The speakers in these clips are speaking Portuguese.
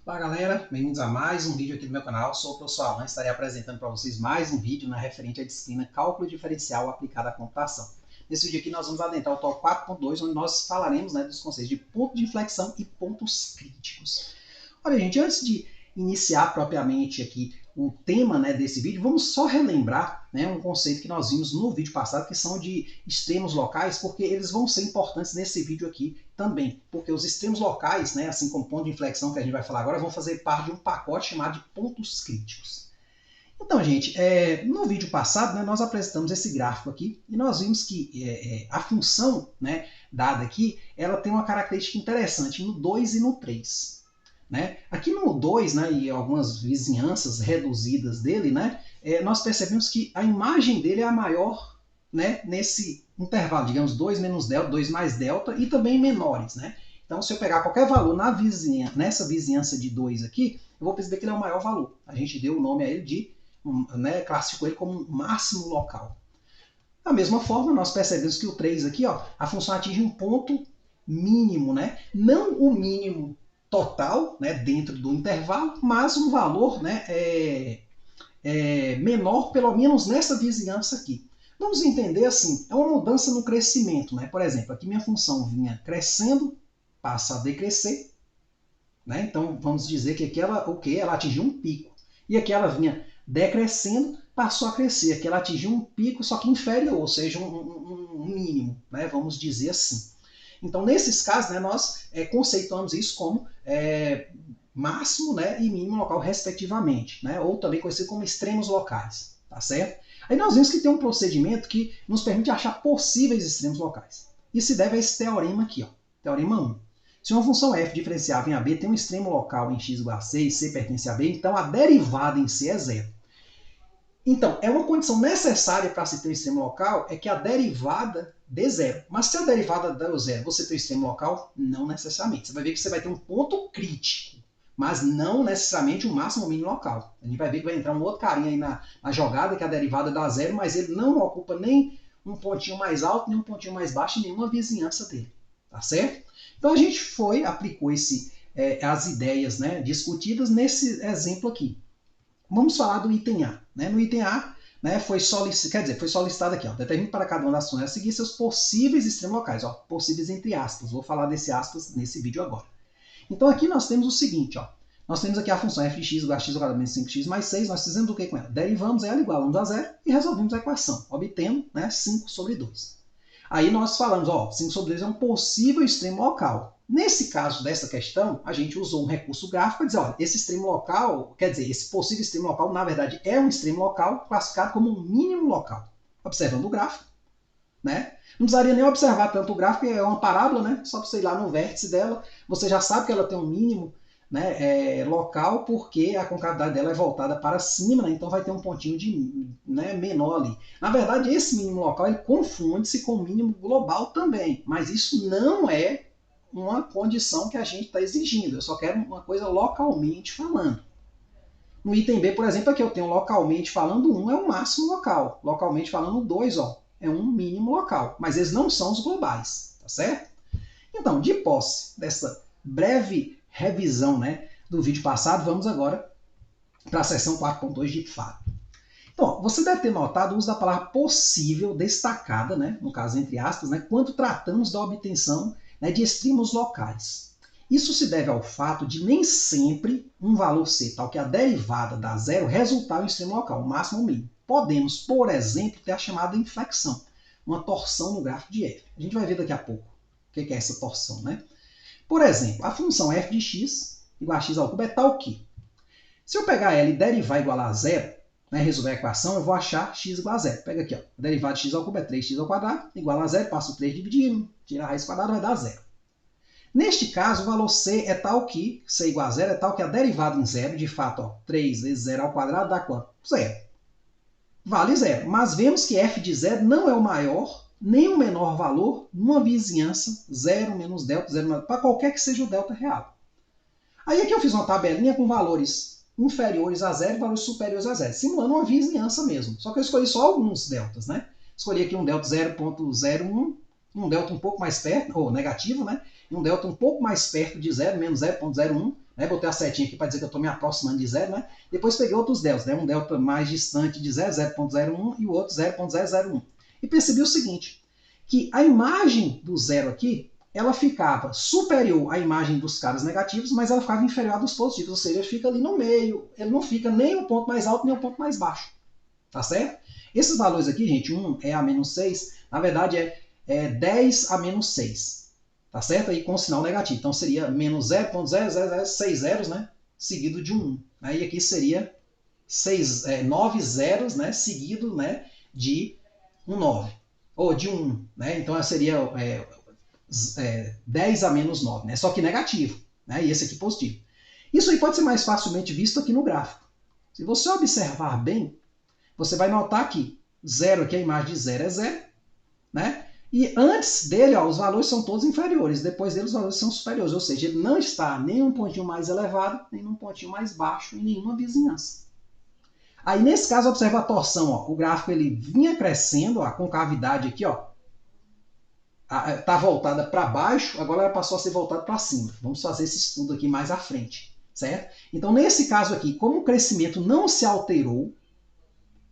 Olá galera, bem-vindos a mais um vídeo aqui do meu canal. Sou o professor Alan, estarei apresentando para vocês mais um vídeo referente à disciplina Cálculo Diferencial aplicado à computação. Nesse vídeo aqui nós vamos adentrar o tópico 4.2, onde nós falaremos dos conceitos de ponto de inflexão e pontos críticos. Olha gente, antes de iniciar propriamente aqui o tema desse vídeo, vamos só relembrar um conceito que nós vimos no vídeo passado, que são de extremos locais, porque eles vão ser importantes nesse vídeo aqui também, porque os extremos locais, assim como ponto de inflexão que a gente vai falar agora, vão fazer parte de um pacote chamado de pontos críticos. Então, gente, no vídeo passado nós apresentamos esse gráfico aqui e nós vimos que a função dada aqui, ela tem uma característica interessante no 2 e no 3. Aqui no 2, e algumas vizinhanças reduzidas dele, nós percebemos que a imagem dele é a maior nesse intervalo, digamos 2 menos delta, 2 mais delta e também menores. Então, se eu pegar qualquer valor nessa vizinhança de 2 aqui, eu vou perceber que ele é o maior valor. A gente deu o nome a ele de, classificou ele como máximo local. Da mesma forma, nós percebemos que o 3 aqui, a função atinge um ponto mínimo, não o mínimo total dentro do intervalo, mas um valor menor, pelo menos nessa vizinhança aqui. Vamos entender assim, é uma mudança no crescimento. Por exemplo, aqui minha função vinha crescendo, passa a decrescer. Então vamos dizer que aqui ela atingiu um pico. E aqui ela vinha decrescendo, passou a crescer. Aqui ela atingiu um pico, só que inferior, ou seja, um mínimo, vamos dizer assim. Então, nesses casos, nós conceituamos isso como máximo e mínimo local, respectivamente, ou também conhecido como extremos locais, tá certo? Aí nós vimos que tem um procedimento que nos permite achar possíveis extremos locais. Isso se deve a esse teorema aqui, teorema 1. Se uma função f diferenciável em AB tem um extremo local em x igual a c e c pertence a b, então a derivada em c é zero. Então, é uma condição necessária para se ter um extremo local é que a derivada dê zero. Mas se a derivada deu zero, você tem um extremo local? Não necessariamente. Você vai ver que você vai ter um ponto crítico, mas não necessariamente um máximo ou mínimo local. A gente vai ver que vai entrar um outro carinha aí na jogada, que a derivada dá zero, mas ele não ocupa nem um pontinho mais alto, nem um pontinho mais baixo, em nenhuma vizinhança dele. Tá certo? Então a gente aplicou as ideias discutidas nesse exemplo aqui. Vamos falar do item A. No item A, foi solicitado aqui, determine para cada uma das ações a seguir seus possíveis extremos locais, possíveis entre aspas. Vou falar desse aspas nesse vídeo agora. Então aqui nós temos o seguinte, nós temos aqui a função f de x igual a x ao quadrado menos 5x mais 6, nós fizemos o que com ela? Derivamos ela igual a 1 a 0 e resolvemos a equação, obtendo 5 sobre 2. Aí nós falamos, 5 sobre 2 é um possível extremo local. Nesse caso dessa questão, a gente usou um recurso gráfico para dizer, olha, esse extremo local, quer dizer, esse possível extremo local, na verdade, é um extremo local classificado como um mínimo local. Observando o gráfico, Não precisaria nem observar tanto o gráfico, é uma parábola, Só para você ir lá no vértice dela, você já sabe que ela tem um mínimo local, porque a concavidade dela é voltada para cima, então vai ter um pontinho de menor ali. Na verdade, esse mínimo local ele confunde-se com o mínimo global também, mas isso não é uma condição que a gente está exigindo. Eu só quero uma coisa localmente falando. No item B, por exemplo, aqui eu tenho localmente falando 1 é o máximo local. Localmente falando 2 é um mínimo local. Mas eles não são os globais, tá certo? Então, de posse dessa breve revisão do vídeo passado, vamos agora para a seção 4.2 de fato. Então, você deve ter notado o uso da palavra possível destacada, no caso entre aspas, quando tratamos da obtenção de extremos locais. Isso se deve ao fato de nem sempre um valor C, tal que a derivada dá zero, resultar em extremo local, o máximo ou mínimo. Podemos, por exemplo, ter a chamada inflexão, uma torção no gráfico de f. A gente vai ver daqui a pouco o que é essa torção. Por exemplo, a função f de x igual a x ao cubo é tal que, se eu pegar ela e derivar igual a zero, resolver a equação, eu vou achar x igual a zero. Pega aqui, a derivada de x ao cubo é 3x ao quadrado, igual a zero, passo o 3 dividindo, tira a raiz quadrada, vai dar zero. Neste caso, o valor c é tal que, c igual a zero, é tal que a derivada em zero, de fato, 3 vezes 0 ao quadrado dá quanto? Zero. Vale zero. Mas vemos que f de zero não é o maior nem o menor valor numa vizinhança 0 menos delta, 0 menos, para qualquer que seja o delta real. Aí aqui eu fiz uma tabelinha com valores inferiores a zero e valores superiores a zero, simulando uma vizinhança mesmo. Só que eu escolhi só alguns deltas, Escolhi aqui um delta 0.01, um delta um pouco mais perto, ou negativo, e um delta um pouco mais perto de 0, menos 0.01, né? Botei a setinha aqui para dizer que eu estou me aproximando de zero, né? Depois peguei outros deltas, né? Um delta mais distante de zero, 0,01, e o outro 0,001. E percebi o seguinte, que a imagem do zero aqui, ela ficava superior à imagem dos caras negativos, mas ela ficava inferior à dos positivos, ou seja, ele fica ali no meio, ele não fica nem o ponto mais alto, nem o ponto mais baixo. Tá certo? Esses valores aqui, gente, 1 é a menos 6, na verdade é 10 a menos 6. Tá certo? Aí com o sinal negativo. Então seria menos 0,0006 zeros, né? Seguido de um 1. Aí aqui seria 9 zeros, né? Seguido, né? De um 9. Ou de um 1. Né? Então seria 10 a menos 9. Né? Só que negativo. Né? E esse aqui positivo. Isso aí pode ser mais facilmente visto aqui no gráfico. Se você observar bem, você vai notar que 0 aqui, a imagem de 0 é 0, né? E antes dele, ó, os valores são todos inferiores, depois dele os valores são superiores, ou seja, ele não está nem um pontinho mais elevado, nem um pontinho mais baixo, em nenhuma vizinhança. Aí nesse caso, observa a torção, ó, o gráfico ele vinha crescendo, ó, a concavidade aqui, ó, está voltada para baixo, agora ela passou a ser voltada para cima. Vamos fazer esse estudo aqui mais à frente, certo? Então nesse caso aqui, como o crescimento não se alterou,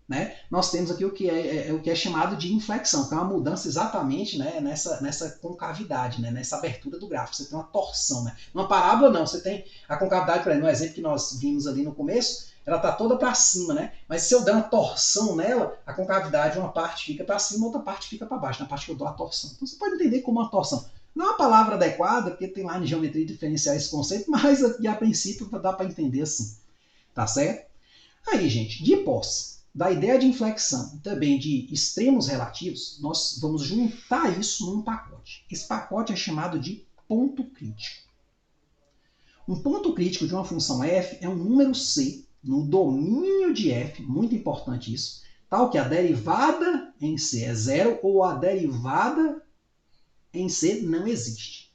né, nós temos aqui o que é chamado de inflexão, que é uma mudança exatamente, né, nessa concavidade, né, nessa abertura do gráfico. Você tem uma torção. Né? Numa parábola, não. Você tem a concavidade, por exemplo, no exemplo que nós vimos ali no começo, ela está toda para cima. Né? Mas se eu der uma torção nela, a concavidade, uma parte fica para cima, outra parte fica para baixo, na parte que eu dou a torção. Então você pode entender como uma torção. Não é uma palavra adequada, porque tem lá em geometria diferencial esse conceito, mas aqui, a princípio dá para entender assim. Tá certo? Aí, gente, de posse da ideia de inflexão e também de extremos relativos, nós vamos juntar isso num pacote. Esse pacote é chamado de ponto crítico. Um ponto crítico de uma função f é um número c no domínio de f, muito importante isso, tal que a derivada em c é zero ou a derivada em c não existe.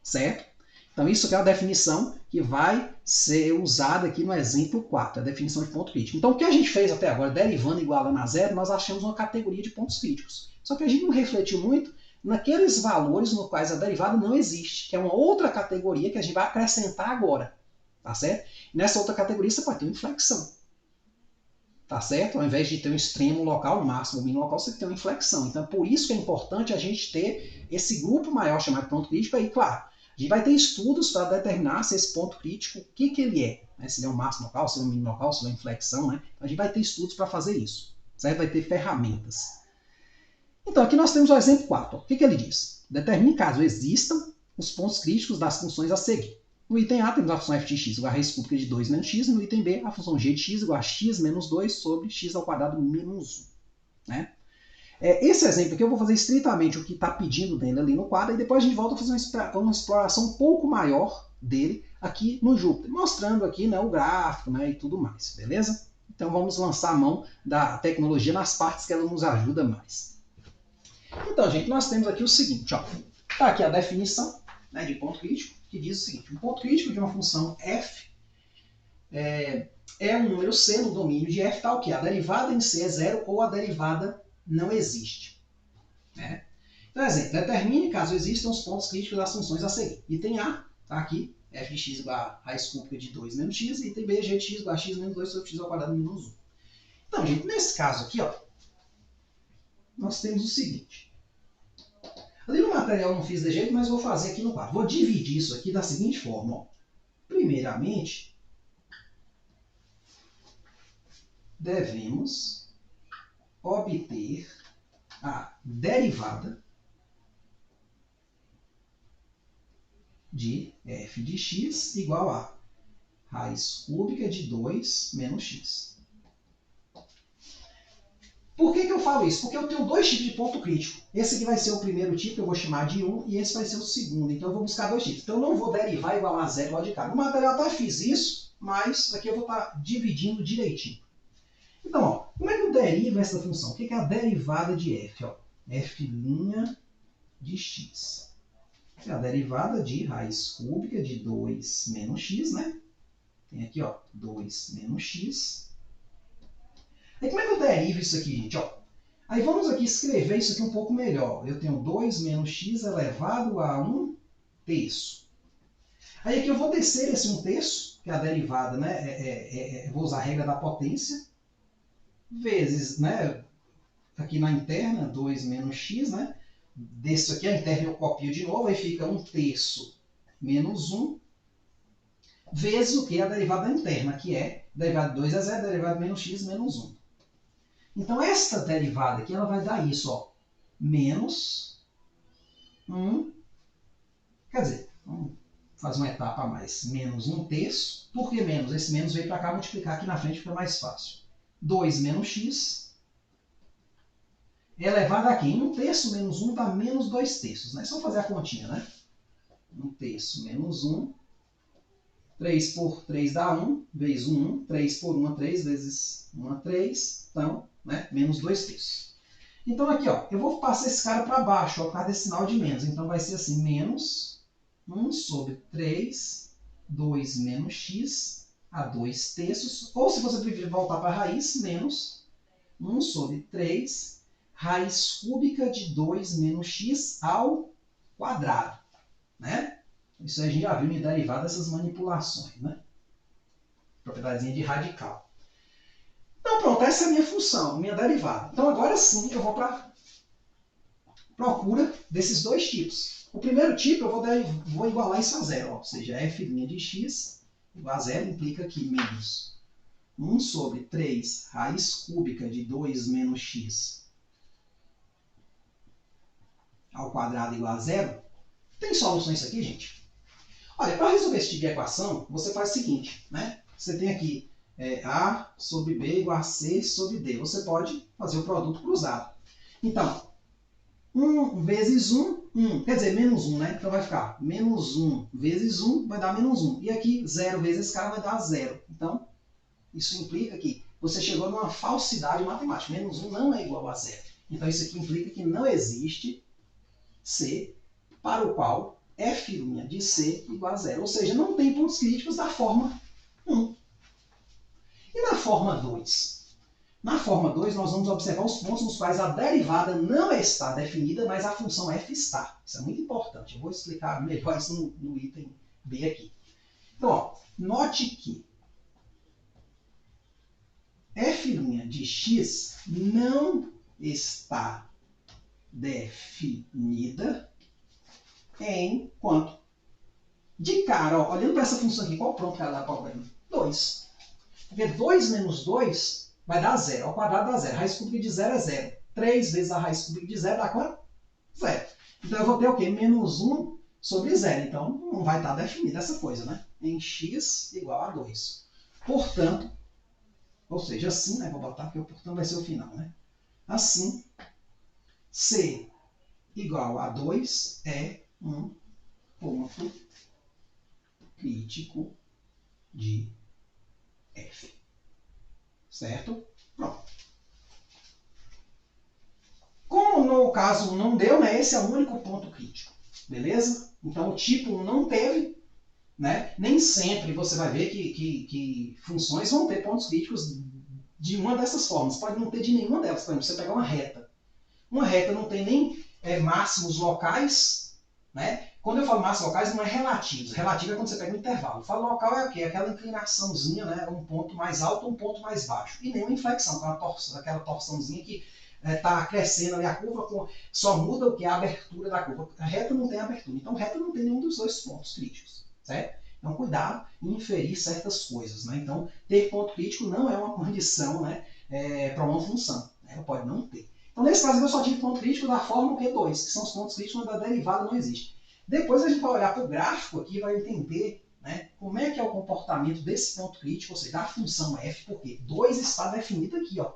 Certo? Então, isso aqui é a definição que vai ser usada aqui no exemplo 4, a definição de ponto crítico. Então, o que a gente fez até agora, derivando igualando a zero, nós achamos uma categoria de pontos críticos. Só que a gente não refletiu muito naqueles valores nos quais a derivada não existe, que é uma outra categoria que a gente vai acrescentar agora. Tá certo? E nessa outra categoria você pode ter uma inflexão. Tá certo? Ao invés de ter um extremo local, um máximo, um mínimo local, você tem uma inflexão. Então, por isso que é importante a gente ter esse grupo maior chamado ponto crítico aí, claro. A gente vai ter estudos para determinar se esse ponto crítico, o que ele é. Né? Se ele é um máximo local, se ele é um mínimo local, se ele é uma inflexão. Né? Então, a gente vai ter estudos para fazer isso. Certo? Vai ter ferramentas. Então, aqui nós temos o exemplo 4. O que ele diz? Determine caso existam os pontos críticos das funções a seguir. No item A, temos a função f de x igual a raiz cúbica de 2 menos x. E no item B, a função g de x igual a x menos 2 sobre x ao quadrado menos 1. Né? Esse exemplo aqui eu vou fazer estritamente o que está pedindo dele ali no quadro, e depois a gente volta a fazer uma exploração um pouco maior dele aqui no Júpiter, mostrando aqui, né, o gráfico, né, e tudo mais, beleza? Então vamos lançar a mão da tecnologia nas partes que ela nos ajuda mais. Então, gente, nós temos aqui o seguinte, ó, tá aqui a definição, né, de ponto crítico, que diz o seguinte: um ponto crítico de uma função f é um número c no domínio de f tal que a derivada em c é zero ou a derivada não existe. Né? Então, exemplo, determine caso existam os pontos críticos das funções a seguir. Item A, está aqui, f de x igual a raiz cúbica de 2 menos x, e item B, g de x igual a x menos 2 sobre x ao quadrado menos 1. Então, gente, nesse caso aqui, ó, nós temos o seguinte. Ali no material eu não fiz de jeito, mas vou fazer aqui no quadro. Vou dividir isso aqui da seguinte forma. Ó. Primeiramente, devemos obter a derivada de f de x igual a raiz cúbica de 2 menos x. Por que eu falo isso? Porque eu tenho dois tipos de ponto crítico. Esse aqui vai ser o primeiro tipo, que eu vou chamar de 1, e esse vai ser o segundo. Então eu vou buscar dois tipos. Então eu não vou derivar igual a zero igual de cá. No material até fiz isso, mas aqui eu vou estar dividindo direitinho. Então, ó, como é que eu derivo essa função? O que é a derivada de f? Ó? F' de x. É a derivada de raiz cúbica de 2 menos x, né? Tem aqui, ó, 2 menos x. Aí como é que eu derivo isso aqui, gente? Ó, aí vamos aqui escrever isso aqui um pouco melhor. Eu tenho 2 menos x elevado a 1 terço. Aí aqui eu vou descer esse 1/3, que é a derivada, né? Vou usar a regra da potência, vezes, né? Aqui na interna, 2 menos x, né? Desço aqui, a interna eu copio de novo, aí fica 1/3 menos 1, vezes o que? A derivada interna, que é derivada de 2 é 0, derivada de menos x menos 1. Então, esta derivada aqui, ela vai dar isso, ó, menos 1, quer dizer, vamos fazer uma etapa a mais, menos 1/3, por que menos? Esse menos veio para cá, multiplicar aqui na frente fica mais fácil. 2 menos x elevado aqui, 1/3 menos 1 dá menos 2/3, né? Só fazer a continha, né? 1/3 menos 1, 3 por 3 dá 1, vezes 1, 3 por 1, 3, vezes 1, 3, então, né, menos 2/3. Então aqui, ó, eu vou passar esse cara para baixo, ó, por causa desse sinal de menos. Então vai ser assim, menos 1 sobre 3, 2 menos x a 2/3, ou se você preferir voltar para a raiz, menos 1 sobre 3, raiz cúbica de 2 menos x ao quadrado, né? Isso aí a gente já viu em derivada dessas manipulações, né? Propriedadezinha de radical. Então pronto, essa é a minha função, minha derivada. Então agora sim eu vou para procura desses dois tipos. O primeiro tipo eu vou igualar isso a zero, ó, ou seja, f' de x igual a zero implica que menos 1 sobre 3 raiz cúbica de 2 menos x ao quadrado igual a zero. Tem solução isso aqui, gente? Olha, para resolver esse tipo de equação, você faz o seguinte, né? Você tem aqui A sobre B igual a C sobre D. Você pode fazer o produto cruzado. Então, 1 vezes 1, 1. Quer dizer, menos 1, né? Então vai ficar menos 1 vezes 1 vai dar menos 1. E aqui, 0 vezes esse cara vai dar 0. Então, isso implica que você chegou numa falsidade matemática. Menos 1 não é igual a 0. Então, isso aqui implica que não existe C para o qual f' de C igual a 0. Ou seja, não tem pontos críticos da forma 1. E na forma 2? Na forma 2, nós vamos observar os pontos nos quais a derivada não está definida, mas a função f está. Isso é muito importante. Eu vou explicar melhor isso no item B aqui. Então, ó, note que f' de x não está definida em quanto? De cara, ó, olhando para essa função aqui, qual pronto que ela dá problema? 2. Porque 2 menos 2 vai dar 0. Ao quadrado dá 0. Raiz cúbica de 0 é 0. 3 vezes a raiz cúbica de 0 dá quanto? 0. Então eu vou ter o quê? Menos 1 sobre 0. Então não vai estar definida essa coisa, né? Em x igual a 2. Portanto, ou seja, assim, né? Vou botar porque o portanto vai ser o final, né? Assim, C igual a 2 é um ponto crítico de f. Certo? Pronto. Como no caso não deu, né, esse é o único ponto crítico. Beleza? Então o tipo 1 não teve, né? Nem sempre você vai ver que funções vão ter pontos críticos de uma dessas formas. Pode não ter de nenhuma delas. Por exemplo, você pegar uma reta. Uma reta não tem nem máximos locais, né? Quando eu falo máximos locais, não é relativos. Relativo é quando você pega um intervalo. Eu falo local é o quê? Aquela inclinaçãozinha, né? Um ponto mais alto ou um ponto mais baixo. E nem uma inflexão, aquela torçãozinha que está crescendo ali a curva, só muda o que? A abertura da curva. A reta não tem abertura. Então, reta não tem nenhum dos dois pontos críticos. Certo? Então, cuidado em inferir certas coisas. Né? Então, ter ponto crítico não é uma condição, né, para uma função. Né? Ela pode não ter. Então, nesse caso, eu só tive ponto crítico da forma Q2, que são os pontos críticos onde a derivada não existe. Depois a gente vai olhar para o gráfico aqui e vai entender, né, como é que é o comportamento desse ponto crítico, ou seja, da função f, porque 2 está definido aqui. Ó.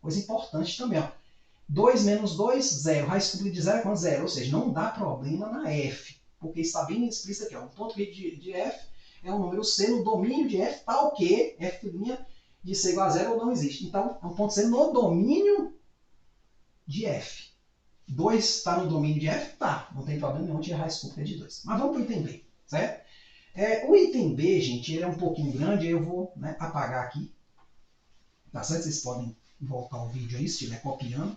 Coisa importante também. Ó. 2 menos 2, 0. Raiz cúbica de 0 é quanto? 0. Ou seja, não dá problema na f, porque está bem explícito aqui. Ó. O ponto crítico de f é um número C no domínio de f, tal que f' de C igual a 0 ou não existe. Então, é um ponto C no domínio de f. 2 está no domínio de f? Tá, não tem problema nenhum tirar a raiz cúbica de 2. Mas vamos para o item B, certo? O item B, gente, ele é um pouquinho grande, aí eu vou, né, apagar aqui. Tá certo? Vocês podem voltar o vídeo aí, se estiver copiando.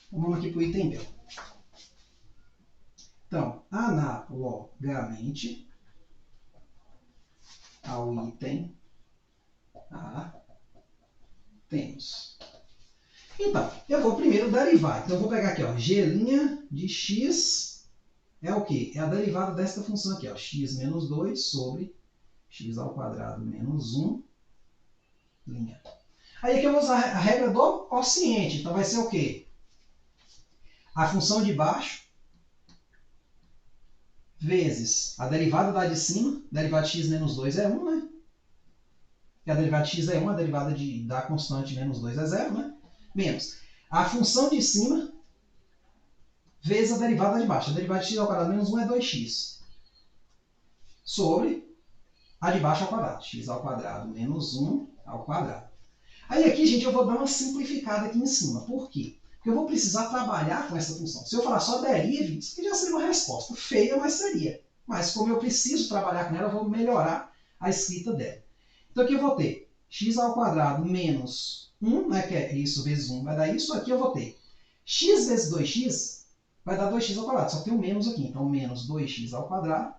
Então, vamos aqui para o item B. Então, analogamente ao item A, temos. Então, eu vou primeiro derivar. Então, eu vou pegar aqui, ó, g' de x é o quê? É a derivada desta função aqui, ó, x menos 2 sobre x ao quadrado menos 1, linha. Aí aqui eu vou usar a regra do quociente. Então, vai ser o quê? A função de baixo vezes a derivada da de cima. Derivada de x menos 2 é 1, né? E a derivada de x é 1, a derivada da constante menos 2 é 0, né? Menos a função de cima vezes a derivada de baixo. A derivada de x ao quadrado menos 1 é 2x. Sobre a de baixo ao quadrado. X ao quadrado menos 1 ao quadrado. Aí aqui, gente, eu vou dar uma simplificada aqui em cima. Por quê? Porque eu vou precisar trabalhar com essa função. Se eu falar só derive, isso aqui já seria uma resposta feia, mas seria. Mas como eu preciso trabalhar com ela, eu vou melhorar a escrita dela. Então aqui eu vou ter x ao quadrado menos 1, né, que é isso vezes 1, vai dar isso. Aqui eu vou ter x vezes 2x, vai dar 2x ao quadrado. Só tem um menos aqui, então menos 2x ao quadrado.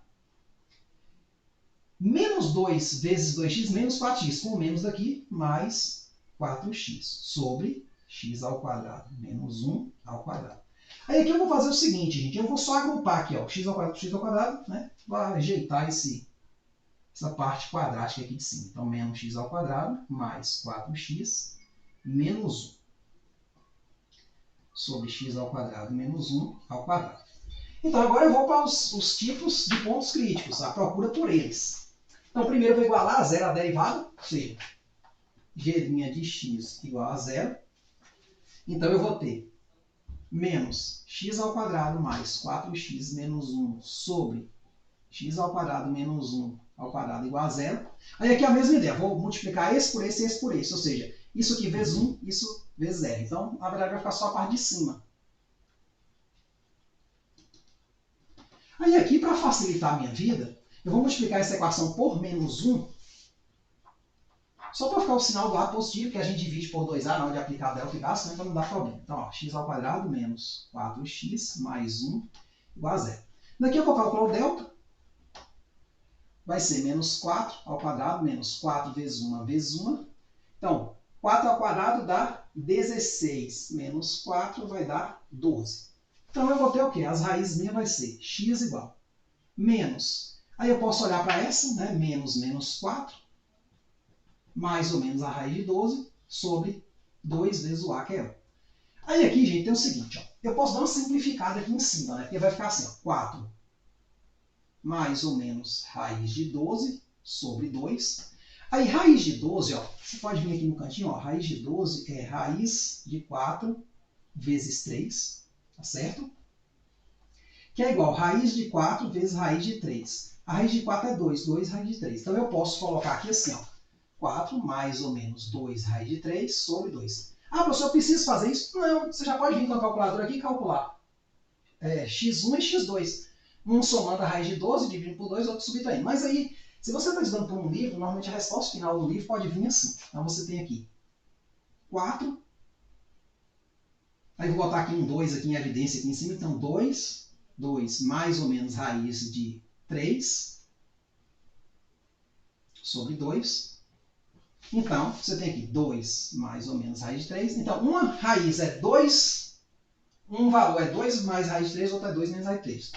Menos 2 vezes 2x, menos 4x, com o menos daqui, mais 4x, sobre x ao quadrado, menos 1 ao quadrado. Aí aqui eu vou fazer o seguinte, gente, eu vou só agrupar aqui, ó, x ao quadrado, né? Vou ajeitar essa parte quadrática aqui de cima. Então, menos x ao quadrado, mais 4x, menos 1, sobre x ao quadrado, menos 1 ao quadrado. Então, agora eu vou para os tipos de pontos críticos, a procura por eles. Então, primeiro eu vou igualar a zero a derivada, ou seja, g' de x igual a zero. Então, eu vou ter menos x ao quadrado mais 4x menos 1 sobre x ao quadrado menos 1 ao quadrado igual a zero. Aí aqui é a mesma ideia, vou multiplicar esse por esse e esse por esse, ou seja, isso aqui vezes 1, isso vezes 0. Então, na verdade, vai ficar só a parte de cima. Aí aqui, para facilitar a minha vida, eu vou multiplicar essa equação por menos 1, só para ficar o sinal do lado positivo, que a gente divide por 2a na hora de aplicar delta e gasto, né, para não dar problema. Então, ó, x ao quadrado menos 4x mais 1 igual a 0. Daqui eu vou calcular o delta. Vai ser menos 4 ao quadrado, menos 4 vezes 1 vezes 1. Então, 4 ao quadrado dá 16, menos 4 vai dar 12. Então, eu vou ter o quê? As raízes minhas vai ser x igual menos. Aí eu posso olhar para essa, né? Menos 4, mais ou menos a raiz de 12, sobre 2 vezes o a, que é 1. Aí aqui, gente, tem o seguinte, ó. Eu posso dar uma simplificada aqui em cima, né? Porque vai ficar assim, ó, 4 mais ou menos raiz de 12 sobre 2. Aí, raiz de 12, ó, você pode vir aqui no cantinho, ó, raiz de 12 é raiz de 4 vezes 3, tá certo? Que é igual a raiz de 4 vezes raiz de 3. A raiz de 4 é 2, 2 raiz de 3. Então, eu posso colocar aqui assim, ó, 4 mais ou menos 2 raiz de 3 sobre 2. Ah, professor, eu preciso fazer isso? Não, você já pode vir com a calculadora aqui e calcular x1 e x2. Um somando a raiz de 12, dividindo por 2, outro subtraindo. Mas aí, se você está estudando por um livro, normalmente a resposta final do livro pode vir assim. Então, você tem aqui 4. Aí, vou botar aqui um 2 aqui em evidência aqui em cima. Então, 2 mais ou menos raiz de 3 sobre 2. Então, você tem aqui 2 mais ou menos raiz de 3. Então, uma raiz é 2, um valor é 2 mais raiz de 3, outro é 2 menos raiz de 3.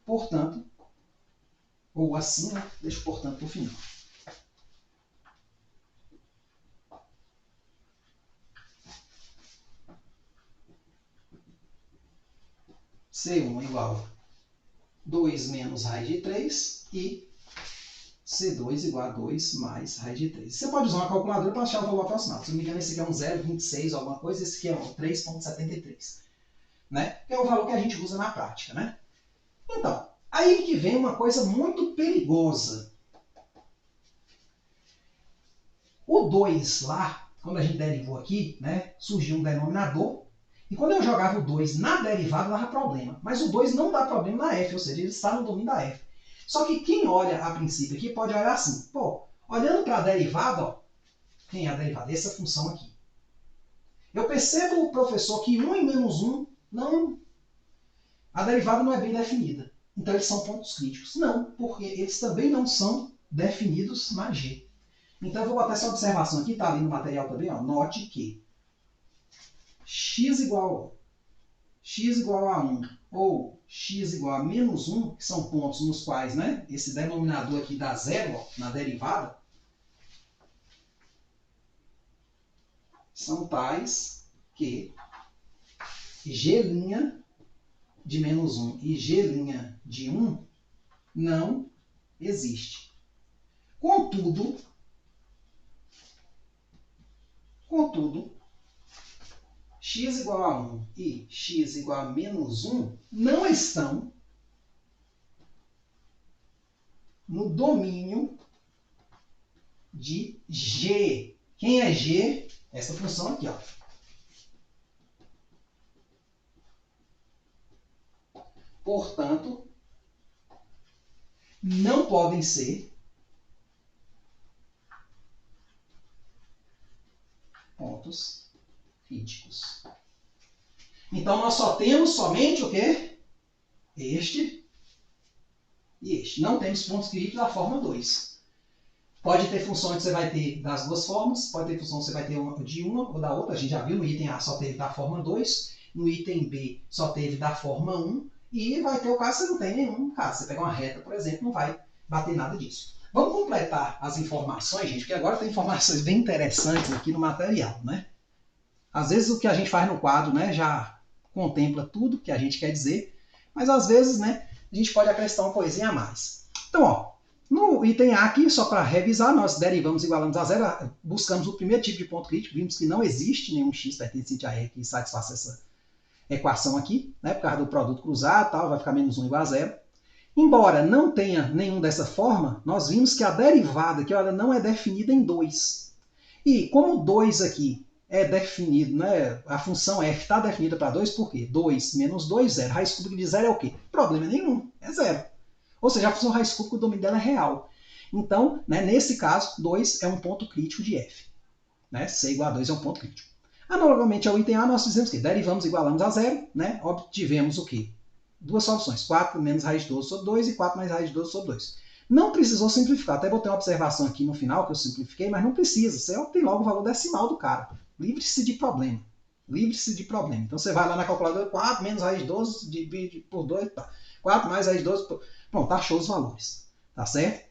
Portanto, ou assim, né? Deixa o portanto para o final. C1 igual a 2 menos raiz de 3 e C2 igual a 2 mais raiz de 3. Você pode usar uma calculadora para achar o valor aproximado. Se não me engano, esse aqui é um 0,26 ou alguma coisa, esse aqui é um 3,73. Né? Que é o valor que a gente usa na prática. Né? Então, aí que vem uma coisa muito perigosa. O 2 lá, quando a gente derivou aqui, né, surgiu um denominador. E quando eu jogava o 2 na derivada, dava problema. Mas o 2 não dá problema na f, ou seja, ele está no domínio da f. Só que quem olha a princípio aqui pode olhar assim. Pô, olhando para a derivada, ó, quem é a derivada? Essa função aqui. Eu percebo, professor, que 1 e menos 1, não, a derivada não é bem definida. Então eles são pontos críticos. Não, porque eles também não são definidos na G. Então eu vou botar essa observação aqui, está ali no material também. Ó. Note que x igual a 1 ou x igual a menos 1, que são pontos nos quais, né, esse denominador aqui dá zero, ó, na derivada, são tais que g' de menos 1 e g' de 1 não existe. Contudo, x igual a 1 e x igual a menos 1 não estão no domínio de G. Quem é G? Essa função aqui, ó. Portanto, não podem ser pontos críticos. Então, nós só temos somente o quê? Este e este. Não temos pontos críticos da forma 2. Pode ter funções que você vai ter das duas formas, pode ter função que você vai ter de uma ou da outra. A gente já viu, no item A só teve da forma 2, no item B só teve da forma 1, e vai ter o caso que você não tem nenhum caso. Você pega uma reta, por exemplo, não vai bater nada disso. Vamos completar as informações, gente, porque agora tem informações bem interessantes aqui no material, né? Às vezes o que a gente faz no quadro, né, já contempla tudo que a gente quer dizer, mas às vezes, né, a gente pode acrescentar uma coisinha a mais. Então, ó, no item A aqui, só para revisar, nós derivamos e igualamos a zero, buscamos o primeiro tipo de ponto crítico, vimos que não existe nenhum x pertencente a R que satisfaça essa equação aqui, né, por causa do produto cruzado, tal, vai ficar menos 1 igual a zero. Embora não tenha nenhum dessa forma, nós vimos que a derivada aqui, olha, não é definida em 2. E como 2 aqui é definido, né, a função f está definida para 2, por quê? 2 menos 2, 0. Raiz cúbica de 0 é o quê? Problema nenhum, é 0. Ou seja, a função raiz cúbica, o domínio dela é real. Então, né, nesse caso, 2 é um ponto crítico de f. Né? C igual a 2 é um ponto crítico. Analogamente ao item A, nós fizemos o quê? Derivamos e igualamos a 0, né? Obtivemos o quê? Duas soluções, 4 menos raiz de 12 sobre 2 e 4 mais raiz de 12 sobre 2. Não precisou simplificar, até botei uma observação aqui no final que eu simplifiquei, mas não precisa, você obtém logo o valor decimal do cara. Livre-se de problema. Livre-se de problema. Então você vai lá na calculadora, 4 menos raiz de 12 divide por 2, tá. 4 mais raiz de 12 por... Pronto, achou os valores. Tá certo?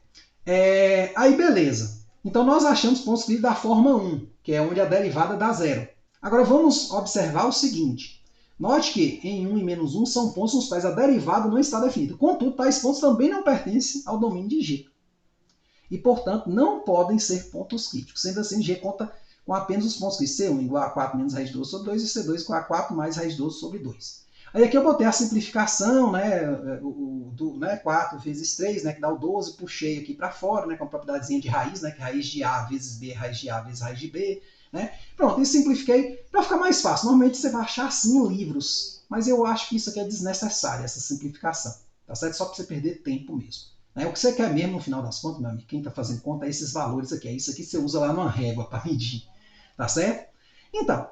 Aí beleza. Então nós achamos pontos críticos da forma 1, que é onde a derivada dá zero. Agora vamos observar o seguinte. Note que em 1 e menos 1 são pontos nos quais a derivada não está definida. Contudo, tais pontos também não pertencem ao domínio de G. E, portanto, não podem ser pontos críticos. Sendo assim, G conta com apenas os pontos críticos. C1 igual a 4 menos raiz de 12 sobre 2 e C2 igual a 4 mais raiz de 12 sobre 2. Aí aqui eu botei a simplificação, né, né, 4 vezes 3, né, que dá o 12, puxei aqui para fora, né, com a propriedadezinha de raiz, né, que raiz de A vezes B, raiz de A vezes raiz de B. Né? Pronto, e simplifiquei para ficar mais fácil. Normalmente você vai achar assim em livros, mas eu acho que isso aqui é desnecessário, essa simplificação. Tá certo? Só para você perder tempo mesmo. Né? O que você quer mesmo no final das contas, meu amigo, quem está fazendo conta é esses valores aqui. É isso aqui que você usa lá numa régua para medir. Tá certo? Então,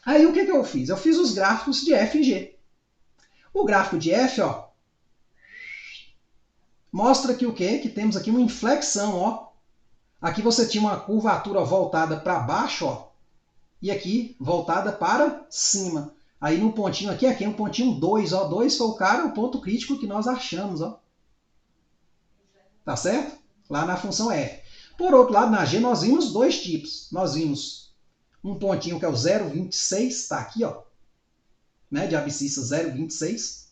aí o que eu fiz? Eu fiz os gráficos de F e G. O gráfico de F, ó, mostra que o quê? Que temos aqui uma inflexão, ó. Aqui você tinha uma curvatura voltada para baixo, ó, e aqui voltada para cima. Aí no pontinho aqui é um pontinho 2, ó, 2 foi o cara, o ponto crítico que nós achamos, ó. Tá certo? Lá na função f. Por outro lado, na g nós vimos dois tipos. Nós vimos um pontinho que é o 0,26, tá aqui, ó, né, de abscissa 0,26,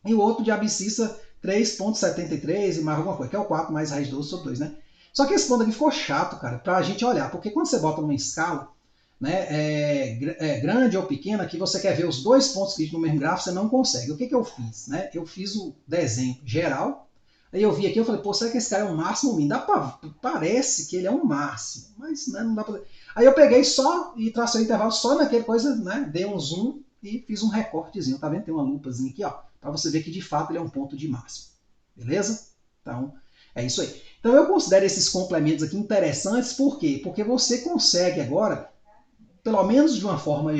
e o outro de abscissa 3,73 e mais alguma coisa, que é o 4 mais raiz de 12 sobre 2, né? Só que esse ponto aqui ficou chato, cara, pra gente olhar, porque quando você bota numa escala, né, grande ou pequena, que você quer ver os dois pontos críticos no mesmo gráfico, você não consegue. O que eu fiz? Né? Eu fiz o desenho geral, aí eu vi aqui, eu falei, pô, será que esse cara é um máximo ou mínimo? Parece que ele é um máximo, mas né, não dá pra... Aí eu peguei só e tracei o intervalo só naquele coisa, né, dei um zoom e fiz um recortezinho, tá vendo? Tem uma lupazinha aqui, ó, para você ver que de fato ele é um ponto de máximo. Beleza? Então, é isso aí. Então eu considero esses complementos aqui interessantes, por quê? Porque você consegue agora pelo menos de uma forma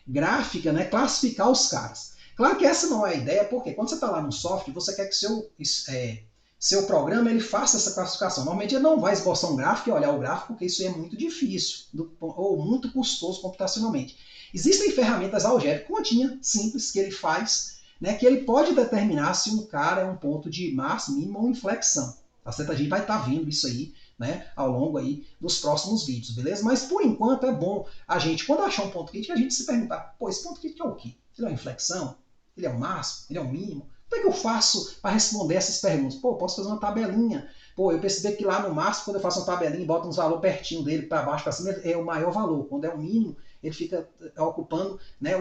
gráfica, né, classificar os caras. Claro que essa não é a ideia, porque quando você está lá no software, você quer que seu programa ele faça essa classificação. Normalmente ele não vai esboçar um gráfico e olhar o gráfico, porque isso é muito difícil ou muito custoso computacionalmente. Existem ferramentas algébricas, continha simples, que ele faz, né, que ele pode determinar se um cara é um ponto de máximo, mínimo ou inflexão. Tá certo? A gente vai estar vendo isso aí, né, ao longo aí dos próximos vídeos, beleza? Mas por enquanto é bom a gente, quando achar um ponto crítico, a gente se perguntar, pô, esse ponto crítico é o quê? Ele é uma inflexão? Ele é o máximo? Ele é o mínimo? Como é que eu faço para responder essas perguntas? Pô, posso fazer uma tabelinha. Pô, eu percebi que lá no máximo, quando eu faço uma tabelinha e boto uns valores pertinho dele, para baixo, para cima, é o maior valor. Quando é o mínimo, ele fica ocupando, né, a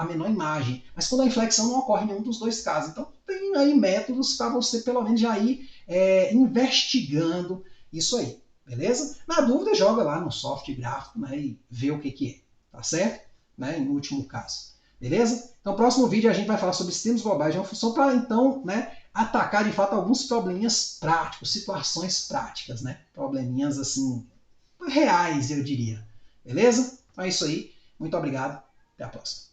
menor imagem. Mas quando a inflexão não ocorre em nenhum dos dois casos. Então, tem aí métodos para você, pelo menos, já ir investigando isso aí. Beleza? Na dúvida, joga lá no software gráfico, né, e vê o que é. Tá certo? Né, no último caso. Beleza? Então, no próximo vídeo a gente vai falar sobre sistemas globais de uma função para, então, né, atacar de fato alguns probleminhas práticos, situações práticas, né? Probleminhas, assim, reais, eu diria. Beleza? Então é isso aí. Muito obrigado. Até a próxima.